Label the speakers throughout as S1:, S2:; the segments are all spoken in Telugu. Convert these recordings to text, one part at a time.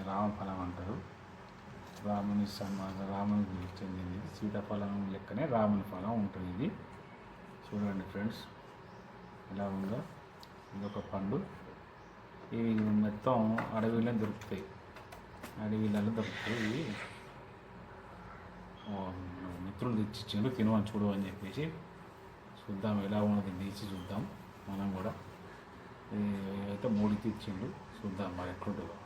S1: రామఫలం అంటారు. రామునికి చెందింది. సీతాఫలం లెక్కనే రాముని ఫలం ఉంటుంది. ఇది చూడండి ఫ్రెండ్స్ ఎలా ఉందో. ఇదొక పండు. ఇవి మొత్తం అడవిలో దొరుకుతాయి. అడవిలలో దొరుకుతాయి. ఇవి మిత్రులు తెచ్చిచ్చిండు, తినవని చూడు అని చెప్పేసి చూద్దాం ఎలా ఉన్నది, తీసి చూద్దాం మనం కూడా. అయితే 3 తెచ్చిండు, చూద్దాం మరి ఎట్లుంటుందో.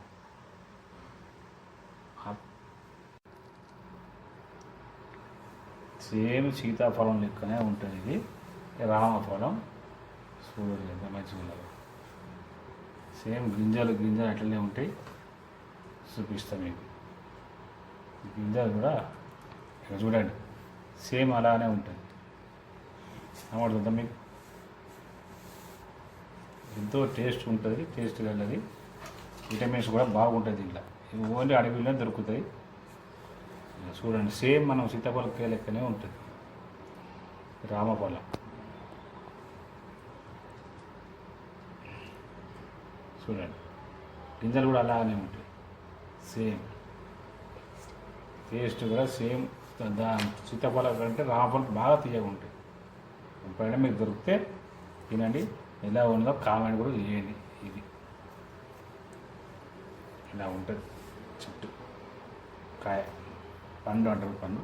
S1: సేమ్ సీతాఫలం లెక్కనే ఉంటుంది. ఇది రామఫలం. చూడండి ఎంత మంచిగా ఉన్నది. సేమ్ గింజలు అట్లనే ఉంటాయి. చూపిస్తాం మీకు. గింజలు కూడా ఇక్కడ చూడండి సేమ్ అలానే ఉంటుంది. అమౌంట్ మీకు ఎంతో టేస్ట్ ఉంటుంది. టేస్ట్ వెళ్ళది. విటమిన్స్ కూడా బాగుంటుంది. ఇట్లా ఇవి ఓన్లీ అడవిలో దొరుకుతాయి. చూడండి సేమ్ మనం సీతాఫలం లెక్కనే ఉంటుంది రామఫలం. చూడండి గింజలు కూడా అలానే ఉంటాయి. సేమ్ టేస్ట్ కూడా సేమ్. సీతాఫలం కంటే రామఫలం బాగా తీయగా ఉంటాయి. ఎప్పుడైనా మీకు దొరికితే తినండి. ఎలా ఉందో కామెంట్ కూడా చేయండి. ఇది ఇలా ఉంటుంది. చెట్టు కాయ పండు అంటారు. పండు